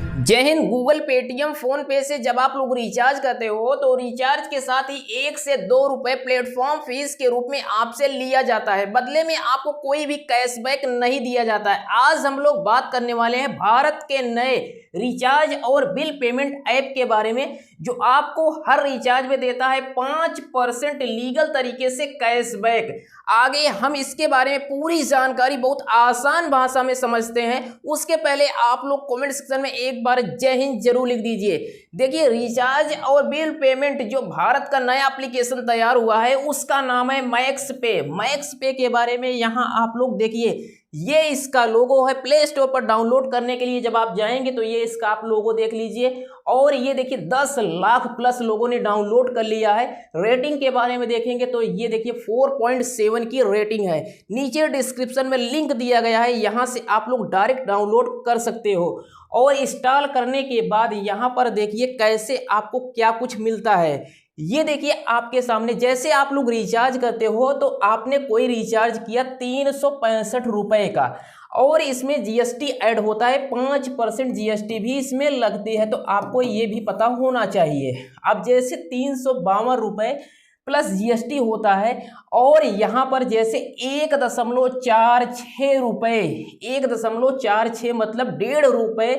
जय Hind. Google, Paytm, phone पे से जब आप लोग रिचार्ज करते हो तो रिचार्ज के साथ ही 1 से 2 रुपए प्लेटफॉर्म फीस के रूप में आपसे लिया जाता है। बदले में आपको कोई भी कैशबैक नहीं दिया जाता है। आज हम लोग बात करने वाले हैं भारत के नए रिचार्ज और बिल पेमेंट ऐप के बारे में, जो आपको हर रिचार्ज में देता है 5% लीगल तरीके से कैशबैक। आगे हम इसके बारे में पूरी जानकारी बहुत आसान भाषा में समझते हैं। उसके पहले आप लोग कमेंट सेक्शन में एक बार जय हिंद जरूर लिख दीजिए। देखिए, रिचार्ज और बिल पेमेंट जो भारत का नया एप्लीकेशन तैयार हुआ है उसका नाम है मैक्स पे। मैक्स पे के बारे में यहाँ आप लोग देखिए, ये इसका लोगो है। प्ले स्टोर पर डाउनलोड करने के लिए जब आप जाएंगे तो ये इसका आप लोगो देख लीजिए। और ये देखिए 10 लाख प्लस लोगों ने डाउनलोड कर लिया है। रेटिंग के बारे में देखेंगे तो ये देखिए 4.7 की रेटिंग है। नीचे डिस्क्रिप्शन में लिंक दिया गया है, यहाँ से आप लोग डायरेक्ट डाउनलोड कर सकते हो। और इंस्टॉल करने के बाद यहाँ पर देखिए कैसे आपको क्या कुछ मिलता है। ये देखिए आपके सामने, जैसे आप लोग रिचार्ज करते हो तो आपने कोई रिचार्ज किया 365 रुपए का, और इसमें जीएसटी ऐड होता है। 5% जीएसटी भी इसमें लगती है, तो आपको ये भी पता होना चाहिए। अब जैसे 352 रुपए प्लस जीएसटी होता है, और यहाँ पर जैसे 1.46 रुपए, 1.46 मतलब 1.5 रुपए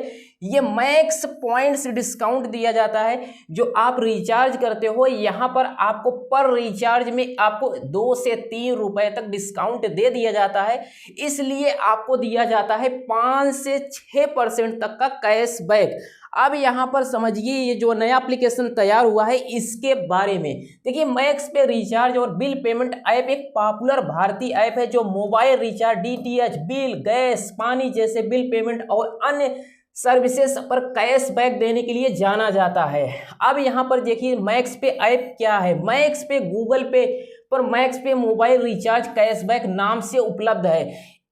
ये मैक्स पॉइंट्स डिस्काउंट दिया जाता है। जो आप रिचार्ज करते हो यहाँ पर आपको पर रिचार्ज में आपको 2 से 3 रुपए तक डिस्काउंट दे दिया जाता है। इसलिए आपको दिया जाता है 5 से 6% तक का कैशबैक। अब यहाँ पर समझिए, ये जो नया एप्लीकेशन तैयार हुआ है इसके बारे में। देखिए, मैक्स पे रिचार्ज और बिल पेमेंट ऐप एक पॉपुलर भारतीय ऐप है जो mobile recharge, DTH bill, gas, पानी जैसे बिल पेमेंट और अन्य सर्विसेज पर कैशबैक देने के लिए जाना जाता है। अब यहाँ पर देखिए मैक्स पे ऐप क्या है। मैक्स पे गूगल पे पर मैक्स पे मोबाइल रिचार्ज कैशबैक नाम से उपलब्ध है।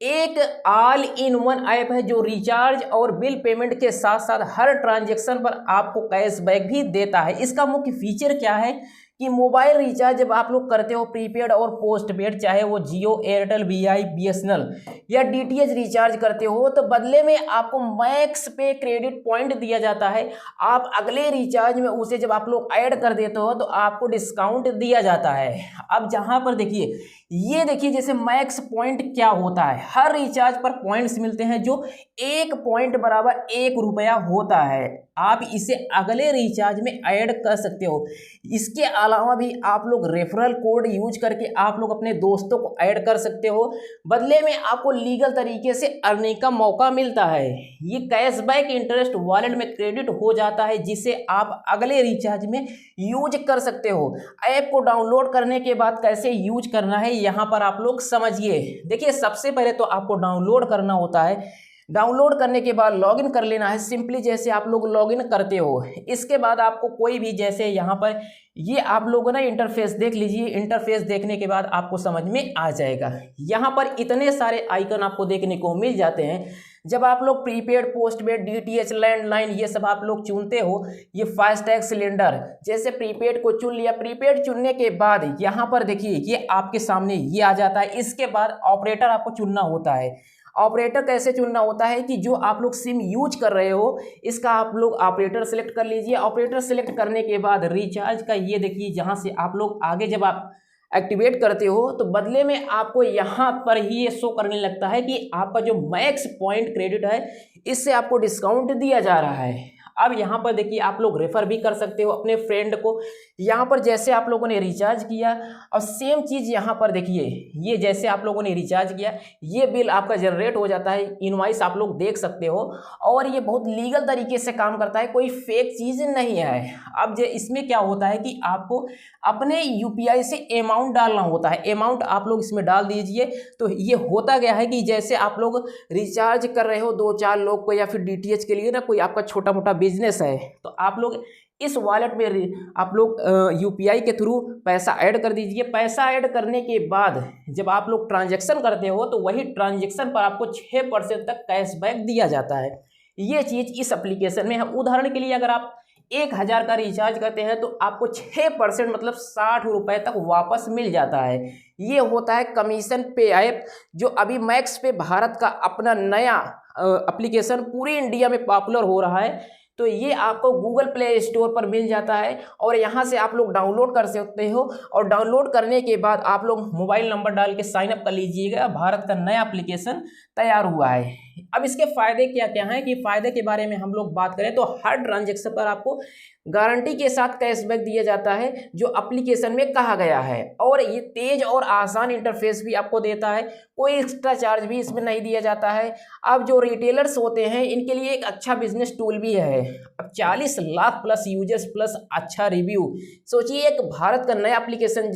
एक ऑल इन वन ऐप है जो रिचार्ज और बिल पेमेंट के साथ साथ हर ट्रांजैक्शन पर आपको कैशबैक भी देता है। इसका मुख्य फीचर क्या है कि मोबाइल रिचार्ज जब आप लोग करते हो प्रीपेड और पोस्ट पेड, चाहे वो जियो, एयरटेल, वीआई, बीएसएनएल या डीटीएच रिचार्ज करते हो, तो बदले में आपको मैक्स पे क्रेडिट पॉइंट दिया जाता है। आप अगले रिचार्ज में उसे जब आप लोग ऐड कर देते हो तो आपको डिस्काउंट दिया जाता है। अब जहाँ पर देखिए, ये देखिए जैसे मैक्स पॉइंट क्या होता है। हर रिचार्ज पर पॉइंट्स मिलते हैं जो 1 पॉइंट बराबर 1 रुपया होता है। आप इसे अगले रिचार्ज में ऐड कर सकते हो। इसके अलावा भी आप लोग रेफरल कोड यूज करके आप लोग अपने दोस्तों को ऐड कर सकते हो। बदले में आपको लीगल तरीके से अर्निंग का मौका मिलता है। ये कैशबैक इंटरेस्ट वॉलेट में क्रेडिट हो जाता है, जिसे आप अगले रिचार्ज में यूज कर सकते हो। ऐप को डाउनलोड करने के बाद कैसे यूज करना है यहाँ पर आप लोग समझिए। देखिए, सबसे पहले तो आपको डाउनलोड करना होता है। डाउनलोड करने के बाद लॉगिन कर लेना है, सिंपली जैसे आप लोग लॉगिन करते हो। इसके बाद आपको कोई भी, जैसे यहाँ पर ये आप लोगों ना इंटरफेस देख लीजिए। इंटरफेस देखने के बाद आपको समझ में आ जाएगा। यहाँ पर इतने सारे आइकन आपको देखने को मिल जाते हैं। जब आप लोग प्रीपेड, पोस्टपेड, डीटीएच, लैंडलाइन ये सब आप लोग चुनते हो, ये फास्टैग, सिलेंडर, जैसे प्रीपेड को चुन लिया। प्रीपेड चुनने के बाद यहाँ पर देखिए ये आपके सामने ये आ जाता है। इसके बाद ऑपरेटर आपको चुनना होता है। ऑपरेटर कैसे चुनना होता है कि जो आप लोग सिम यूज कर रहे हो इसका आप लोग ऑपरेटर सेलेक्ट कर लीजिए। ऑपरेटर सेलेक्ट करने के बाद रिचार्ज का ये देखिए, जहाँ से आप लोग आगे जब आप एक्टिवेट करते हो तो बदले में आपको यहाँ पर ही ये शो करने लगता है कि आपका जो मैक्स पॉइंट क्रेडिट है इससे आपको डिस्काउंट दिया जा रहा है। अब यहाँ पर देखिए आप लोग रेफर भी कर सकते हो अपने फ्रेंड को। यहाँ पर जैसे आप लोगों ने रिचार्ज किया, और सेम चीज़ यहाँ पर देखिए, ये जैसे आप लोगों ने रिचार्ज किया ये बिल आपका जनरेट हो जाता है। इनवॉइस आप लोग देख सकते हो, और ये बहुत लीगल तरीके से काम करता है, कोई फेक चीज़ नहीं है। अब इसमें क्या होता है कि आपको अपने यूपीआई से अमाउंट डालना होता है। अमाउंट आप लोग इसमें डाल दीजिए। तो ये होता गया है कि जैसे आप लोग रिचार्ज कर रहे हो 2-4 लोग को, या फिर डीटीएच के लिए ना, कोई आपका छोटा मोटा बिजनेस है, तो आप लोग इस वॉलेट में आप लोग यूपीआई के थ्रू पैसा ऐड कर दीजिए। पैसा ऐड करने के बाद जब आप लोग ट्रांजैक्शन करते हो तो वही ट्रांजैक्शन पर आपको 6% तक कैशबैक दिया जाता है। ये चीज़ इस एप्लीकेशन में है। उदाहरण के लिए अगर आप 1000 का रिचार्ज करते हैं तो आपको 6% मतलब 60 रुपये तक वापस मिल जाता है। ये होता है कमीशन पे ऐप, जो अभी मैक्स पे भारत का अपना नया एप्लीकेशन पूरे इंडिया में पॉपुलर हो रहा है। तो ये आपको गूगल प्ले स्टोर पर मिल जाता है और यहाँ से आप लोग डाउनलोड कर सकते हो। और डाउनलोड करने के बाद आप लोग मोबाइल नंबर डाल के साइन अप कर लीजिएगा। भारत का नया एप्लीकेशन तैयार हुआ है। अब इसके फ़ायदे क्या क्या हैं कि फ़ायदे के बारे में हम लोग बात करें तो हर ट्रांजैक्शन पर आपको गारंटी के साथ कैशबैक दिया जाता है जो एप्लीकेशन में कहा गया है। और ये तेज़ और आसान इंटरफेस भी आपको देता है, कोई एक्स्ट्रा चार्ज भी इसमें नहीं दिया जाता है। अब जो रिटेलर्स होते हैं इनके लिए एक अच्छा बिजनेस टूल भी है। अब 40 लाख प्लस यूजर्स प्लस अच्छा रिव्यू, सोचिए एक भारत का नया एप्लीकेशन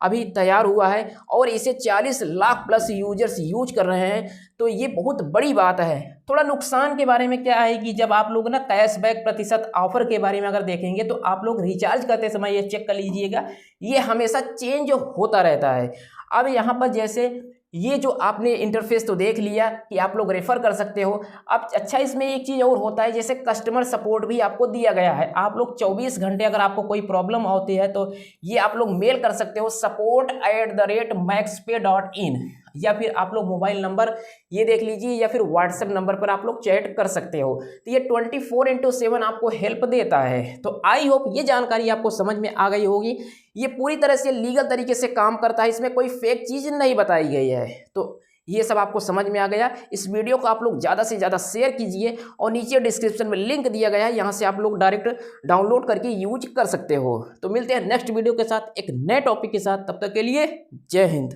अभी तैयार हुआ है और इसे 40 लाख प्लस यूजर्स यूज कर रहे हैं, तो ये बहुत बड़ी बात है। थोड़ा नुकसान के बारे में क्या है कि जब आप लोग ना कैशबैक प्रतिशत ऑफर के बारे में अगर देखेंगे तो आप लोग रिचार्ज करते समय ये चेक कर लीजिएगा, ये हमेशा चेंज होता रहता है। अब यहाँ पर जैसे ये जो आपने इंटरफेस तो देख लिया कि आप लोग रेफर कर सकते हो। अब अच्छा इसमें एक चीज़ और होता है, जैसे कस्टमर सपोर्ट भी आपको दिया गया है। आप लोग 24 घंटे अगर आपको कोई प्रॉब्लम होती है तो ये आप लोग मेल कर सकते हो support@maxpay.in, या फिर आप लोग मोबाइल नंबर ये देख लीजिए या फिर व्हाट्सएप नंबर पर आप लोग चैट कर सकते हो। तो ये 24/7 आपको हेल्प देता है। तो आई होप ये जानकारी आपको समझ में आ गई होगी। ये पूरी तरह से लीगल तरीके से काम करता है, इसमें कोई फेक चीज़ नहीं बताई गई है। तो ये सब आपको समझ में आ गया। इस वीडियो को आप लोग ज़्यादा से ज़्यादा शेयर कीजिए और नीचे डिस्क्रिप्शन में लिंक दिया गया है, यहाँ से आप लोग डायरेक्ट डाउनलोड करके यूज कर सकते हो। तो मिलते हैं नेक्स्ट वीडियो के साथ एक नए टॉपिक के साथ, तब तक के लिए जय हिंद।